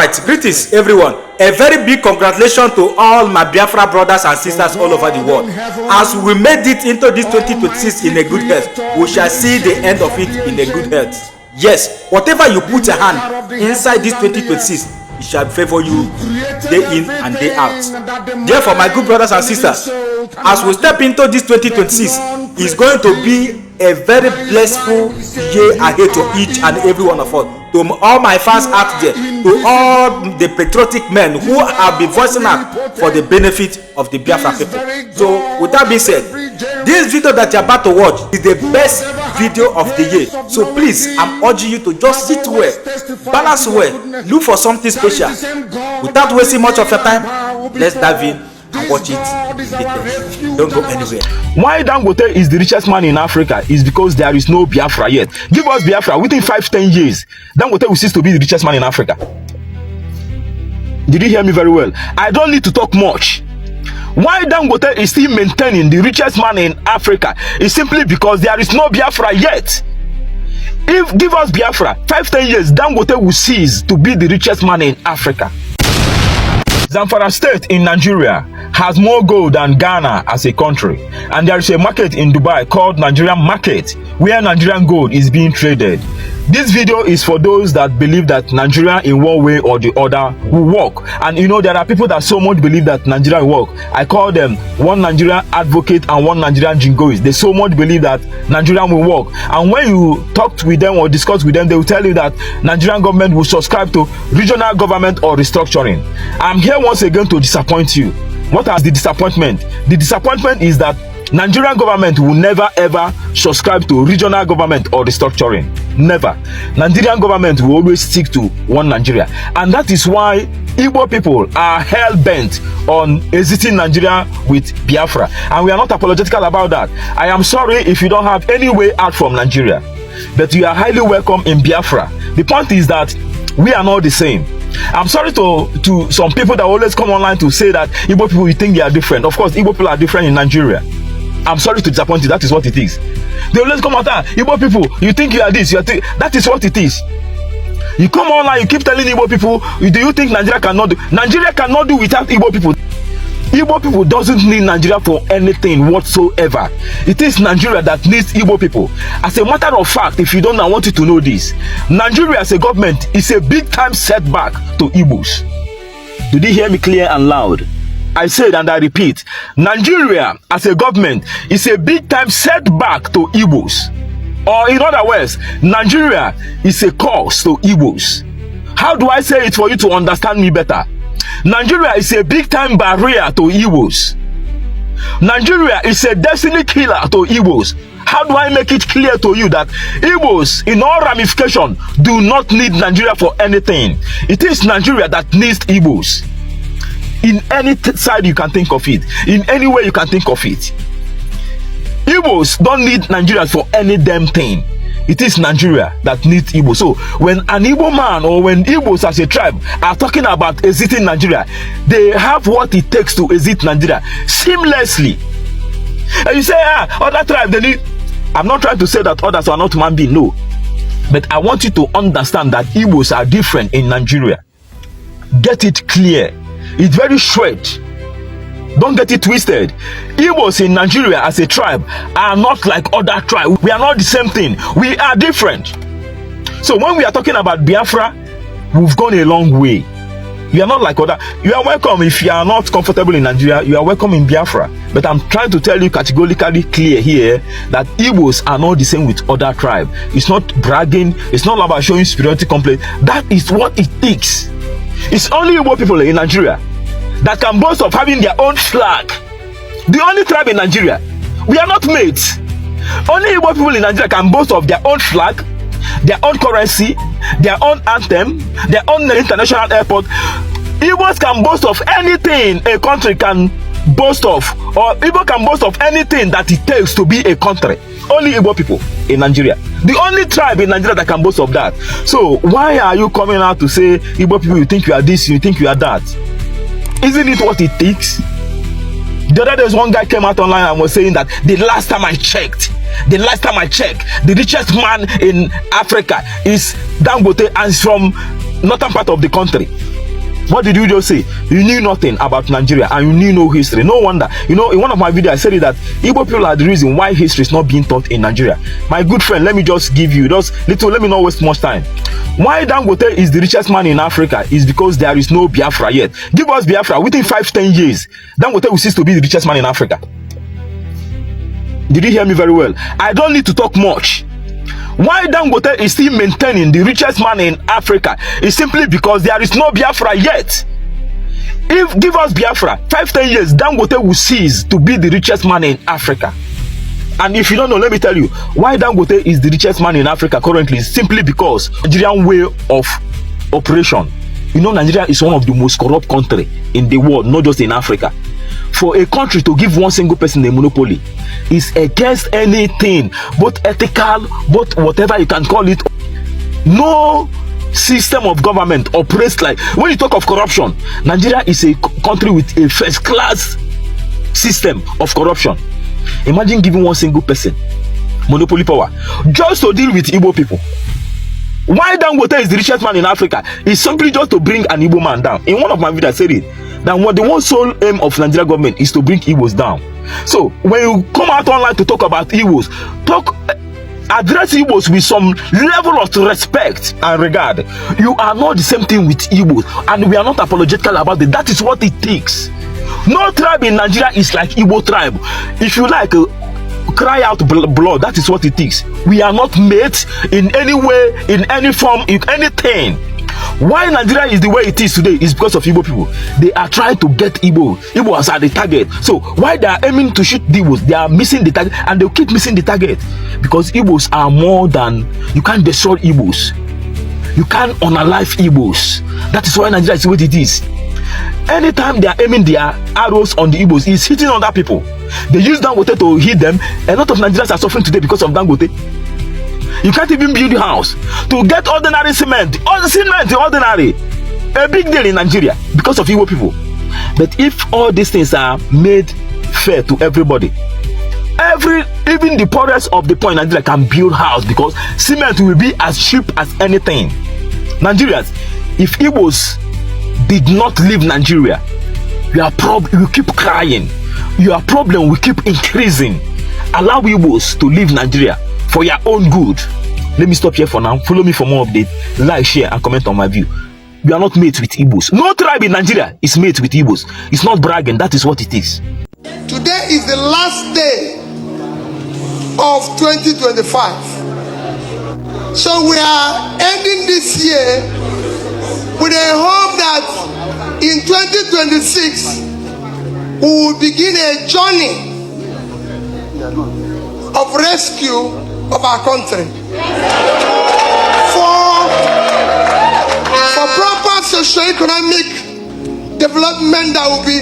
Alright, greetings everyone. A very big congratulations to all my Biafra brothers and sisters all over the world. As we made it into this 2026 in a good health, we shall see the end of it in a good health. Yes, whatever you put your hand inside this 2026, it shall favor you day in and day out. Therefore, my good brothers and sisters, as we step into this 2026, it's going to be a very blissful year ahead to each and every one of us. To all my fans out there, to all the patriotic men who have been voicing out for the benefit of the Biafra people. So, with that being said, this video that you're about to watch is the best video of the year. So please, I'm urging you to just sit well, balance well, look for something special. Without wasting much of your time, let's dive in and watch it in detail. Don't go anywhere. Why Dangote is the richest man in Africa is because there is no Biafra yet. Give us Biafra within 5-10 years. Dangote will cease to be the richest man in Africa. Did you hear me very well? I don't need to talk much. Why Dangote is still maintaining the richest man in Africa is simply because there is no Biafra yet. If give us Biafra, 5-10 years, Dangote will cease to be the richest man in Africa. Zamfara State in Nigeria has more gold than Ghana as a country, and there is a market in Dubai called Nigerian market where Nigerian gold is being traded. This video is for those that believe that Nigeria in one way or the other will work. And you know, there are people that so much believe that Nigeria will work. I call them one Nigerian advocate and one Nigerian jingoist. They so much believe that Nigeria will work. And when you talk with them or discuss with them, they will tell you that Nigerian government will subscribe to regional government or restructuring. I'm here once again to disappoint you. What is the disappointment? The disappointment is that Nigerian government will never ever subscribe to regional government or restructuring. Never. Nigerian government will always stick to one Nigeria. And that is why Igbo people are hell-bent on exiting Nigeria with Biafra. And we are not apologetical about that. I am sorry if you don't have any way out from Nigeria. But you are highly welcome in Biafra. The point is that we are not the same. I'm sorry to some people that always come online to say that Igbo people, you think they are different. Of course, Igbo people are different in Nigeria. I'm sorry to disappoint you. That is what it is. They always come out, Igbo people, you think you are this, that is what it is. You come online, you keep telling Igbo people, do you think Nigeria cannot do? Nigeria cannot do without Igbo people. Igbo people doesn't need Nigeria for anything whatsoever. It is Nigeria that needs Igbo people. As a matter of fact, if you don't know, I want you to know this. Nigeria as a government is a big time setback to Ebos. Did you hear me clear and loud? I said and I repeat, Nigeria as a government is a big time setback to Ebos. Or in other words, Nigeria is a cause to Ebos. How do I say it for you to understand me better? Nigeria is a big time barrier to Ebos. Nigeria is a destiny killer to Ebos. How do I make it clear to you that Ebos, in all ramifications, do not need Nigeria for anything? It is Nigeria that needs Ebos. In any side you can think of it, in any way you can think of it. Ebos don't need Nigeria for any damn thing. It is Nigeria that needs Igbo. So when an Igbo man or when Igbos as a tribe are talking about exiting Nigeria, they have what it takes to exit Nigeria seamlessly. And you say, other tribe, they need. I'm not trying to say that others are not human beings, no. But I want you to understand that Igbos are different in Nigeria. Get it clear. It's very straight. Don't get it twisted. Igbos in Nigeria as a tribe are not like other tribes. We are not the same thing. We are different. So when we are talking about Biafra, we've gone a long way. We are not like other. You are welcome if you are not comfortable in Nigeria. You are welcome in Biafra. But I'm trying to tell you categorically clear here that Igbos are not the same with other tribes. It's not bragging. It's not about showing superiority complex. That is what it takes. It's only Igbo people in Nigeria that can boast of having their own flag. The only tribe in Nigeria. We are not mates. Only Igbo people in Nigeria can boast of their own flag, their own currency, their own anthem, their own international airport. Igbos can boast of anything a country can boast of, or Igbo can boast of anything that it takes to be a country. Only Igbo people in Nigeria. The only tribe in Nigeria that can boast of that. So why are you coming out to say, Igbo people, you think you are this, you think you are that? Isn't it what it takes? The other day, one guy came out online and was saying that the last time I checked, the richest man in Africa is Dangote, and from northern part of the country. What did you just say? You knew nothing about Nigeria and you knew no history. No wonder. You know, in one of my videos I said that Igbo people are the reason why history is not being taught in Nigeria. My good friend, let me just give you just little, let me not waste much time. Why Dangote is the richest man in Africa is because there is no Biafra yet. Give us Biafra, within 5-10 years, Dangote will cease to be the richest man in Africa. Did you hear me very well? I don't need to talk much. Why Dangote is still maintaining the richest man in Africa is simply because there is no Biafra yet. If give us Biafra, 5-10 years, Dangote will cease to be the richest man in Africa. And if you don't know, let me tell you why Dangote is the richest man in Africa currently is simply because Nigerian way of operation. You know, Nigeria is one of the most corrupt countries in the world, not just in Africa. For a country to give one single person a monopoly is against anything, both ethical, both whatever you can call it. No system of government operates like, when you talk of corruption, Nigeria is a country with a first-class system of corruption. Imagine giving one single person monopoly power just to deal with Igbo people. Why Dangote is the richest man in Africa is simply just to bring an Igbo man down. In one of my videos I said it, that what the one sole aim of Nigeria government is to bring Igbos down. So when you come out online to talk about Igbos, address Igbos with some level of respect and regard. You are not the same thing with Igbos, and we are not apologetical about it. That is what it takes. No tribe in Nigeria is like Igbo tribe. If you like, cry out blood. That is what it takes. We are not mates in any way, in any form, in anything. Why Nigeria is the way it is today is because of Igbo people. They are trying to get Igbos are the target. So why they are aiming to shoot the Igbos, they are missing the target, and they'll keep missing the target because Igbos are more than, you can't destroy Igbos. You can't unalive Igbos. That is why Nigeria is the way it is. Anytime they are aiming their arrows on the Igbos, it's hitting other people. They use Dangote to hit them. A lot of Nigerians are suffering today because of Dangote. You can't even build a house to get ordinary cement. All the cement, ordinary, a big deal in Nigeria because of Igbo people. But if all these things are made fair to everybody, even the poorest of the poor in Nigeria can build house because cement will be as cheap as anything. Nigerians, if Igbos did not leave Nigeria, your problem will keep crying. Your problem will keep increasing. Allow Igbos to leave Nigeria for your own good. Let me stop here for now. Follow me for more updates. Like, share, and comment on my view. We are not mates with Igbos. No tribe in Nigeria is mates with Igbos. It's not bragging. That is what it is. Today is the last day of 2025. So we are ending this year with a hope that in 2026 we will begin a journey of rescue of our country. For proper socio-economic development that will be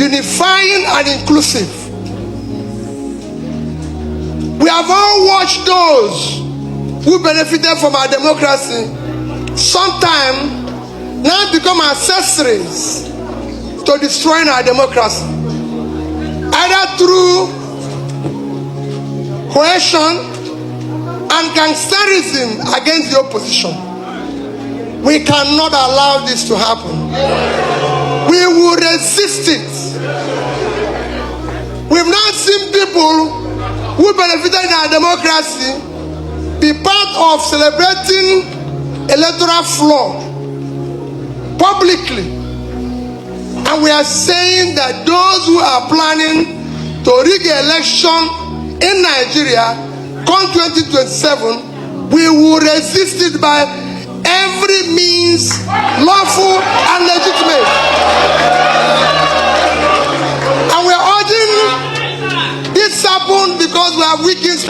unifying and inclusive. We have all watched those who benefited from our democracy sometimes now become accessories to destroying our democracy, either through coercion and gangsterism against the opposition. We cannot allow this to happen. We will resist it. We've not seen people who benefited in our democracy be part of celebrating electoral fraud publicly. And we are saying that those who are planning to rig an election in Nigeria come 2027, we will resist it by every means lawful and legitimate. And we are urging this happen because we have weakened,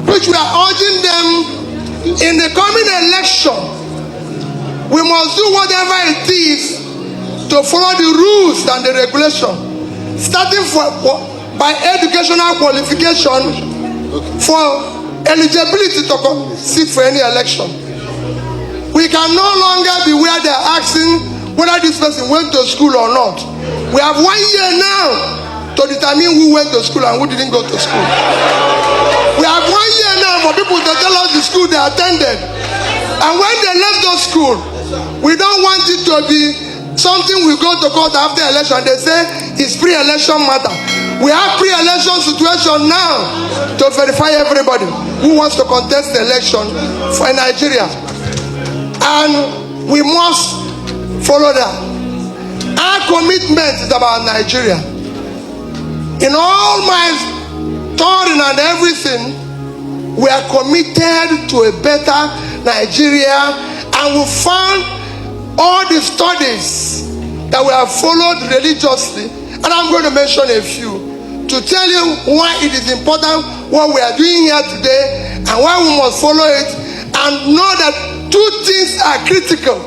which we are urging them in the coming election. We must do whatever it is to follow the rules and the regulation, starting by educational qualification for eligibility to sit for any election. We can no longer be where they are asking whether this person went to school or not. We have 1 year now to determine who went to school and who didn't go to school. We have 1 year now for people to tell us the school they attended. And when they left those schools, we don't want it to be something we go to court after election. They say it's pre-election matter. We have pre-election situation now to verify everybody who wants to contest the election for Nigeria. And we must follow that. Our commitment is about Nigeria. In all my touring and everything, we are committed to a better Nigeria, and we found all the studies that we have followed religiously, and I'm going to mention a few to tell you why it is important what we are doing here today and why we must follow it, and know that two things are critical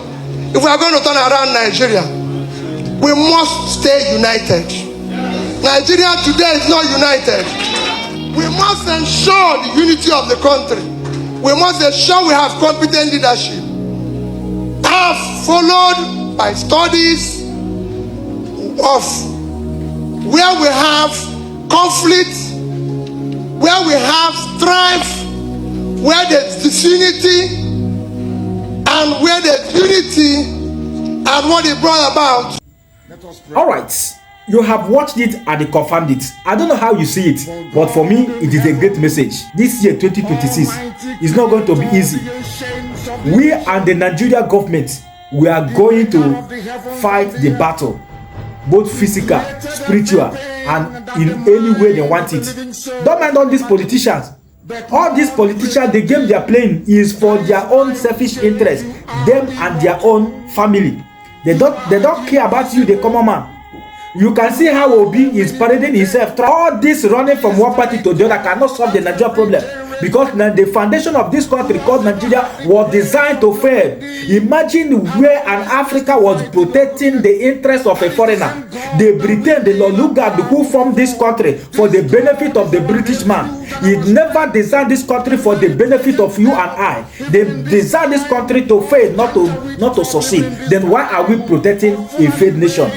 if we are going to turn around Nigeria. We must stay united. Nigeria today is not united. We must ensure the unity of the country. We must ensure we have competent leadership. I have followed by studies of where we have conflict, where we have strife, where there's disunity, and where there's unity, and what it brought about. All right. You have watched it and confirmed it. I don't know how you see it, but for me, it is a great message. This year, 2026, is not going to be easy. We and the Nigeria government, we are going to fight the battle, both physical, spiritual, and in any way they want it. Don't mind all these politicians. All these politicians, the game they are playing is for their own selfish interest, them and their own family. They don't care about you, the common man. You can see how Obi is parading himself. All this running from one party to the other cannot solve the Nigeria problem, because the foundation of this country called Nigeria was designed to fail. Imagine where an Africa was protecting the interest of a foreigner. The Britain, the Lolugard who formed this country for the benefit of the British man. He never designed this country for the benefit of you and I. They designed this country to fail, not to succeed. Then why are we protecting a failed nation?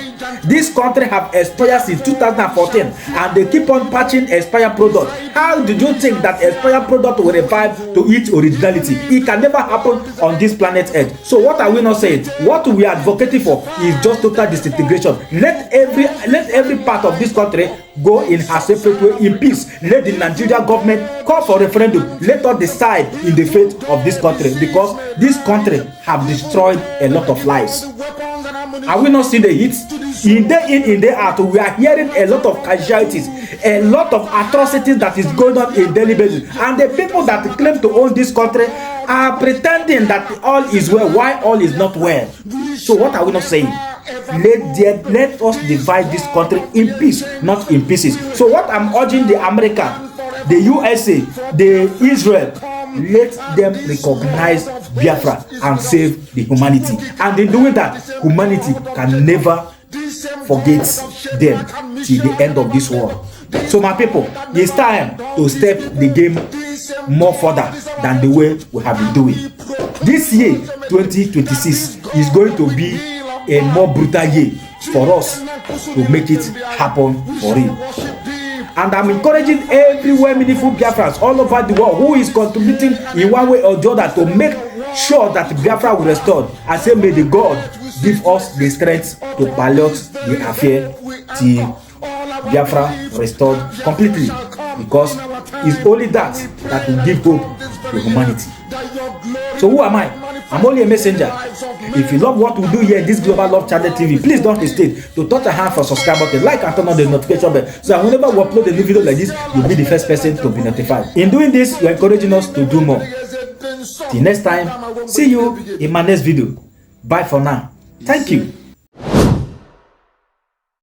This country have expired since 2014, and they keep on patching expired product. How did you think that expired product will revive to its originality? It can never happen on this planet Earth. So what are we not saying? What we are advocating for is just total disintegration. Let every part of this country go in a separate way in peace. Let the Nigerian government call for referendum. Let us decide in the fate of this country, because this country have destroyed a lot of lives. Are we not seeing the hits? In day in, in day out, we are hearing a lot of casualties, a lot of atrocities that is going on in daily basis. And the people that claim to own this country are pretending that all is well, while all is not well. So what are we not saying? Let us divide this country in peace, not in pieces. So what I'm urging the America, the USA, the Israel, let them recognize Biafra and save the humanity. And in doing that, humanity can never forget them till the end of this war. So my people, it's time to step the game more further than the way we have been doing. This year, 2026, is going to be a more brutal year for us to make it happen for real. And I'm encouraging everywhere meaningful Biafrans all over the world who is contributing in one way or the other to make sure that Biafra will restore. I say, may the God give us the strength to pilot the affair till Biafra restored completely, because it's only that will give hope to humanity. So who am I? I'm only a messenger. If you love what we do here in this Global Love Channel TV, please don't hesitate to touch a hand for subscribe button, like and turn on the notification bell, so that whenever we upload a new video like this, you'll be the first person to be notified. In doing this, you're encouraging us to do more. Till next time, see you in my next video. Bye for now. Thank you.